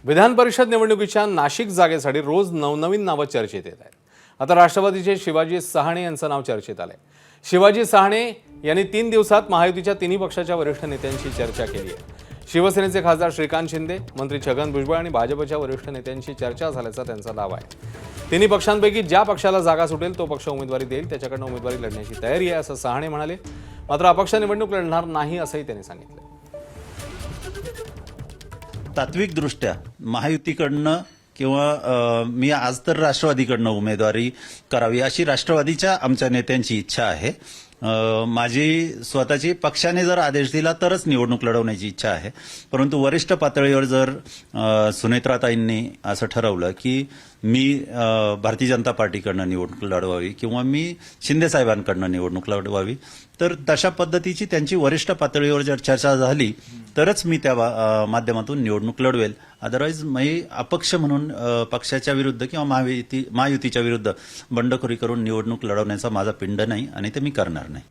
विधान परिषद निवडणुकीच्या नाशिक जागेसाठी रोज नवनवीन नावं चर्चेत येत आहेत. आता राष्ट्रवादीचे शिवाजी सहाणे यांचं नाव चर्चेत आलंय. शिवाजी सहाणे यांनी 3 दिवसात महायुतीच्या तिन्ही पक्षाच्या वरिष्ठ नेत्यांशी चर्चा केली आहे. शिवसेनेचे खासदार श्रीकांत शिंदे, मंत्री छगन भुजबळ आणि भाजपच्या वरिष्ठ नेत्यांशी चर्चा झाल्याचा त्यांचा दावा आहे. तिन्ही पक्षांपैकी ज्या पक्षाला जागा सुटेल तो पक्ष उमेदवारी देईल, त्याच्याकडनं उमेदवारी लढण्याची तयारी आहे असं सहाणे म्हणाले. मात्र अपक्ष निवडणूक लढणार नाही असंही त्यांनी सांगितलं. तात्विकदृष्ट्या महायुतीकडनं किंवा मी आज तर राष्ट्रवादीकडनं उमेदवारी करावी अशी राष्ट्रवादीच्या आमच्या नेत्यांची इच्छा आहे. माझी स्वतःची पक्षाने जर आदेश दिला तरच निवडणूक लढवण्याची इच्छा आहे. परंतु वरिष्ठ पातळीवर जर सुनेत्राताईंनी असं ठरवलं की मी भारतीय जनता पार्टीकडनं निवडणूक लढवावी किंवा मी शिंदे साहेबांकडनं निवडणूक लढवावी, तर तशा पद्धतीची त्यांची वरिष्ठ पातळीवर जर चर्चा झाली तरच मी त्या माध्यमातून निवडणूक लढवेल. अदरवाईज मी अपक्ष म्हणून पक्षाच्या विरुद्ध किंवा महायुतीच्या विरुद्ध बंडखोरी करून निवडणूक लढवण्याचा माझा पिंड नाही आणि ते मी करणार नाही.